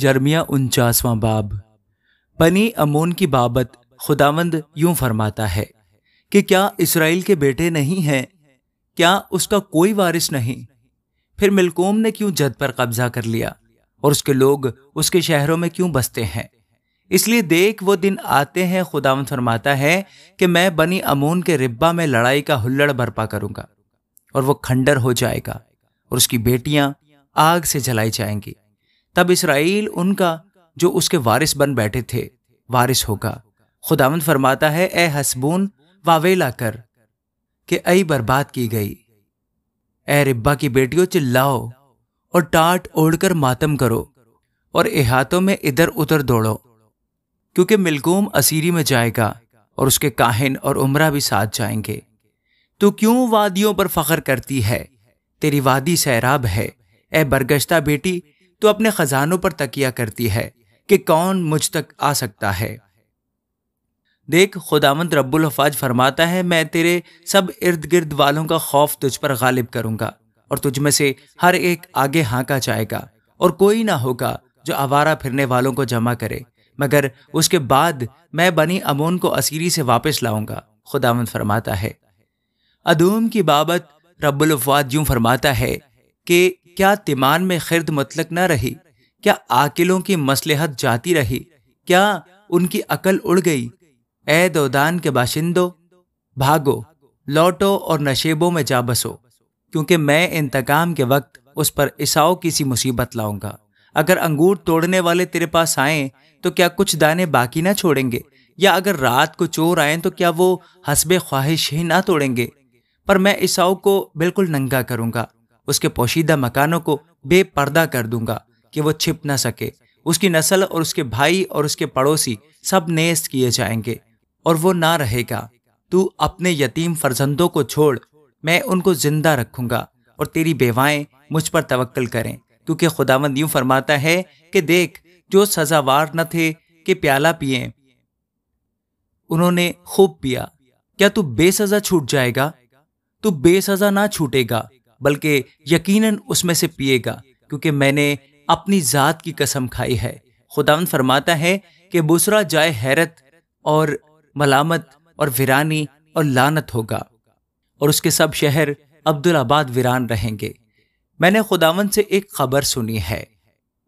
یرمیہ 49واں باب۔ بنی امون کی بابت خداوند یوں فرماتا ہے کہ کیا اسرائیل کے بیٹے نہیں ہیں؟ کیا اس کا کوئی وارث نہیں؟ پھر ملکوم نے کیوں جد پر قبضہ کر لیا اور اس کے لوگ اس کے شہروں میں کیوں بستے ہیں؟ اس لیے دیکھ وہ دن آتے ہیں، خداوند فرماتا ہے، کہ میں بنی امون کے ربا میں لڑائی کا ہلڑ برپا کروں گا اور وہ کھنڈر ہو جائے گا اور اس کی بیٹیاں آگ سے جلائی جائیں گی۔ تب اسرائیل ان کا جو اس کے وارث بن بیٹھے تھے وارث ہوگا۔ خداوند فرماتا ہے، اے حسبون واویلا کر کہ ای برباد کی گئی، اے ربا کی بیٹیوں چلاؤ اور ٹاٹ اوڑھ کر ماتم کرو اور احاطوں میں ادھر ادھر دوڑو، کیونکہ ملکوم اسیری میں جائے گا اور اس کے کاہن اور عمرہ بھی ساتھ جائیں گے۔ تو کیوں وادیوں پر فخر کرتی ہے؟ تیری وادی سیراب ہے۔ اے برگشتہ بیٹی، تو اپنے خزانوں پر تکیہ کرتی ہے کہ کون مجھ تک آ سکتا ہے۔ دیکھ، خداوند رب الافواج فرماتا ہے، میں تیرے سب ارد گرد والوں کا خوف تجھ پر غالب کروں گا اور تجھ میں سے ہر ایک آگے ہانکا جائے گا، اور کوئی نہ ہوگا جو آوارہ پھرنے والوں کو جمع کرے، مگر اس کے بعد میں بنی امون کو اسیری سے واپس لاؤں گا، خداوند فرماتا ہے۔ ادوم کی بابت رب الافواج یوں فرماتا ہے کہ کیا تیمان میں خرد مطلق نہ رہی؟ کیا عاقلوں کی مصلحت جاتی رہی؟ کیا ان کی عقل اڑ گئی؟ اے دودان کے باشندوں، بھاگو، لوٹو اور نشیبوں میں جا بسو، کیونکہ میں انتقام کے وقت اس پر عیساؤ کی سی مصیبت لاؤں گا۔ اگر انگور توڑنے والے تیرے پاس آئیں تو کیا کچھ دانے باقی نہ چھوڑیں گے؟ یا اگر رات کو چور آئیں تو کیا وہ حسب خواہش ہی نہ توڑیں گے؟ پر میں عیساؤ کو بالکل ننگا کروں گا، اس کے پوشیدہ مکانوں کو بے پردہ کر دوں گا کہ وہ چھپ نہ سکے۔ اس کی نسل اور اس کے بھائی اور اس کے پڑوسی سب نیست کیے جائیں گے اور وہ نہ رہے گا۔ تو اپنے یتیم فرزندوں کو چھوڑ، میں ان کو زندہ رکھوں گا، اور تیری بیوائیں مجھ پر توکل کریں، کیونکہ خداوند یوں فرماتا ہے کہ دیکھ، جو سزاوار نہ تھے کہ پیالہ پئیں انہوں نے خوب پیا۔ کیا تو بے سزا چھوٹ جائے گا؟ تو بے سزا نہ چھوٹے گا، بلکہ یقیناً اس میں سے پیے گا، کیونکہ میں نے اپنی ذات کی قسم کھائی ہے۔ خداوند فرماتا ہے کہ بسرا جائے حیرت اور ملامت اور ویرانی اور لعنت ہوگا، اور اس کے سب شہر عبدالآباد ویران رہیں گے۔ میں نے خداوند سے ایک خبر سنی ہے،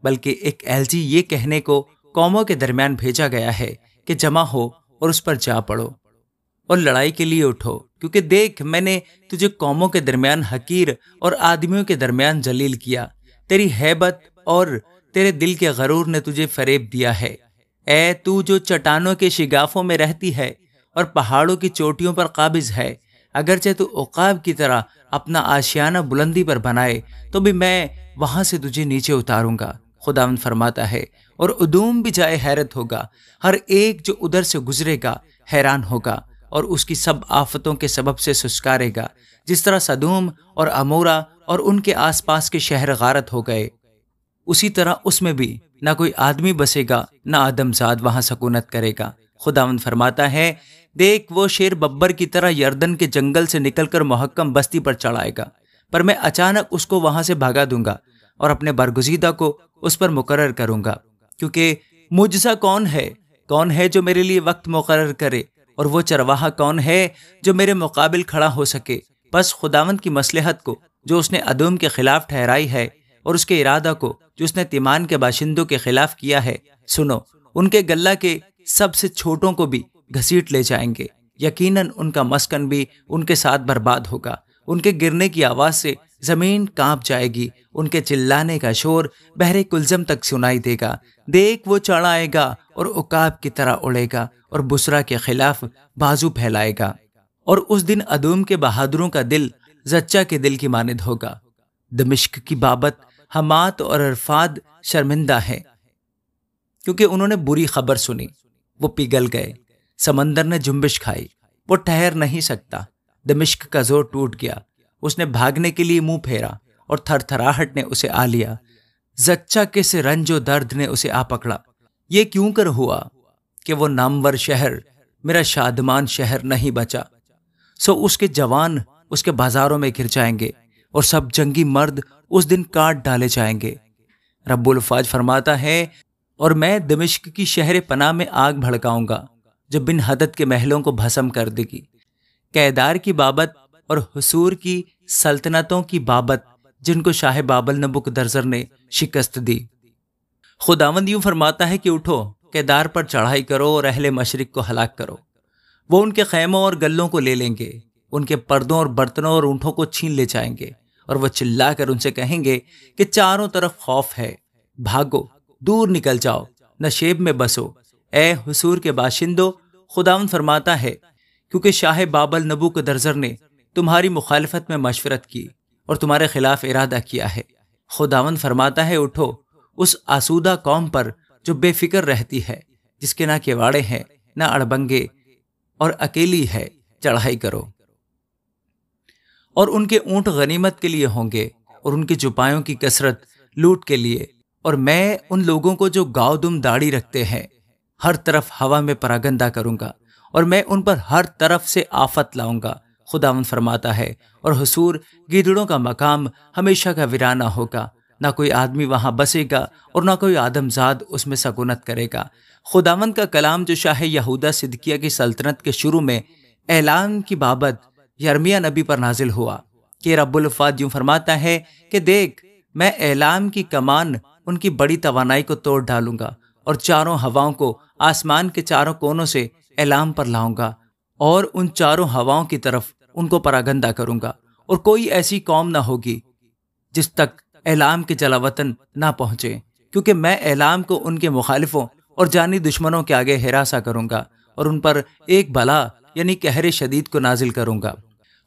بلکہ ایک ایلچی یہ کہنے کو قوموں کے درمیان بھیجا گیا ہے کہ جمع ہو اور اس پر جا پڑو اور لڑائی کے لیے اٹھو، کیونکہ دیکھ، میں نے تجھے قوموں کے درمیان حقیر اور آدمیوں کے درمیان ذلیل کیا۔ تیری ہیبت اور تیرے دل کے غرور نے تجھے فریب دیا ہے۔ اے تو جو چٹانوں کے شگافوں میں رہتی ہے اور پہاڑوں کی چوٹیوں پر قابض ہے، اگرچہ تو عقاب کی طرح اپنا آشیانہ بلندی پر بنائے تو بھی میں وہاں سے تجھے نیچے اتاروں گا، خداوند فرماتا ہے۔ اور ادوم بھی جائے حیرت ہوگا، ہر ایک جو ادھر سے گزرے گا حیران ہوگا اور اس کی سب آفتوں کے سبب سے سسکارے گا، جس طرح سدوم اور عمورہ اور ان کے آس پاس کے شہر غارت ہو گئے، اسی طرح اس میں بھی نہ کوئی آدمی بسے گا، نہ آدم زاد وہاں سکونت کرے گا۔ خداوند فرماتا ہے، دیکھ، وہ شیر ببر کی طرح یردن کے جنگل سے نکل کر محکم بستی پر چڑھ آئے گا، پر میں اچانک اس کو وہاں سے بھگا دوں گا اور اپنے برگزیدہ کو اس پر مقرر کروں گا، کیونکہ مجھ سا کون ہے جو میرے لیے وقت مقرر کرے، اور وہ چرواہا کون ہے جو میرے مقابل کھڑا ہو سکے؟ بس خداوند کی مصلحت کو جو اس نے ادوم کے خلاف ٹھہرائی ہے، اور اس کے ارادہ کو جو اس نے تیمان کے باشندوں کے خلاف کیا ہے، سنو، ان کے گلہ کے سب سے چھوٹوں کو بھی گھسیٹ لے جائیں گے، یقیناً ان کا مسکن بھی ان کے ساتھ برباد ہوگا۔ ان کے گرنے کی آواز سے زمین کانپ جائے گی، ان کے چلانے کا شور بحر کلزم تک سنائی دے گا۔ دیکھ، وہ چڑھ آئے گا اور عقاب کی طرح اڑے گا اور بسرا کے خلاف بازو پھیلائے گا، اور اس دن ادوم کے بہادروں کا دل زچہ کے دل کی مانند ہوگا۔ دمشق کی بابت حمات اور عرفاد شرمندہ ہیں، کیونکہ انہوں نے بری خبر سنی، وہ پگھل گئے۔ سمندر نے جنبش کھائی، وہ ٹھہر نہیں سکتا۔ دمشق کا زور ٹوٹ گیا، اس نے بھاگنے کے لیے منہ پھیرا اور تھر تھراہٹ نے اسے آ لیا۔ زچہ کے سے رنج و درد نے اسے آ پکڑا۔ یہ کیوں کر ہوا کہ وہ نامور شہر، میرا شادمان شہر نہیں بچا؟ سو اس کے جوان اس کے بازاروں میں گر جائیں گے اور سب جنگی مرد اس دن کاٹ ڈالے جائیں گے۔ رب الفاظ فرماتا ہے، اور میں دمشق کی شہر پناہ میں آگ بھڑکاؤں گا جو بن حدت کے محلوں کو بھسم کر دے گی، کیدار کی بابت اور حصور کی سلطنتوں کی بابت جن کو شاہ بابل نبوکدنضر نے شکست دی۔ خداوند یوں فرماتا ہے کہ اٹھو، کیدار پر چڑھائی کرو اور اہل مشرق کو ہلاک کرو۔ وہ ان کے خیموں اور گلوں کو لے لیں گے، ان کے پردوں اور برتنوں اور اونٹوں کو چھین لے جائیں گے، اور وہ چلا کر ان سے کہیں گے کہ چاروں طرف خوف ہے، بھاگو، دور نکل جاؤ، نشیب میں بسو، اے حصور کے باشندو۔ خداوند فرماتا ہے کیونکہ شاہ بابل نبوکدنضر نے تمہاری مخالفت میں مشورت کی اور تمہارے خلاف ارادہ کیا ہے۔ خداوند فرماتا ہے اٹھو، اس آسودہ قوم پر جو بے فکر رہتی ہے، جس کے نہ کیواڑے ہیں نہ اڑبنگے اور اکیلی ہے، چڑھائی کرو۔ اور ان کے اونٹ غنیمت کے لیے ہوں گے اور ان کے چوپایوں کی کثرت لوٹ کے لیے، اور میں ان لوگوں کو جو گاؤ دم داڑھی رکھتے ہیں ہر طرف ہوا میں پراگندہ کروں گا، اور میں ان پر ہر طرف سے آفت لاؤں گا، خداوند فرماتا ہے۔ اور حصور گیدڑوں کا مقام ہمیشہ کا ویرانہ ہوگا، نہ کوئی آدمی وہاں بسے گا اور نہ کوئی آدم زاد اس میں سکونت کرے گا۔ خداوند کا کلام جو شاہ یہودا صدقیہ کی سلطنت کے شروع میں اعلان کی بابت یرمیہ نبی پر نازل ہوا کہ رب الافات یوں فرماتا ہے کہ دیکھ، میں اعلام کی کمان ان کی بڑی توانائی کو توڑ ڈالوں گا، اور چاروں ہواؤں کو آسمان کے چاروں کونوں سے اعلام پر لاؤں گا، اور ان چاروں ہواؤں کی طرف ان کو پراگندہ کروں گا، اور کوئی ایسی قوم نہ ہوگی جس تک اعلام کے جلاوطن نہ پہنچے، کیونکہ میں اعلام کو ان کے مخالفوں اور جانی دشمنوں کے آگے ہراساں کروں گا، اور ان پر ایک بلا یعنی قہر شدید کو نازل کروں گا۔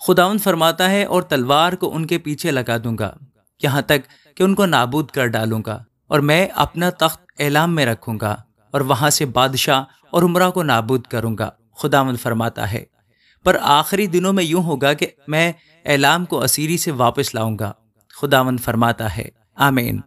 خداوند فرماتا ہے اور تلوار کو ان کے پیچھے لگا دوں گا، یہاں تک کہ ان کو نابود کر ڈالوں گا، اور میں اپنا تخت اعلام میں رکھوں گا اور وہاں سے بادشاہ اور عمرہ کو نابود کروں گا، خداوند فرماتا ہے۔ پر آخری دنوں میں یوں ہوگا کہ میں اعلام کو اسیری سے واپس لاؤں گا، خداوند فرماتا ہے۔ آمین۔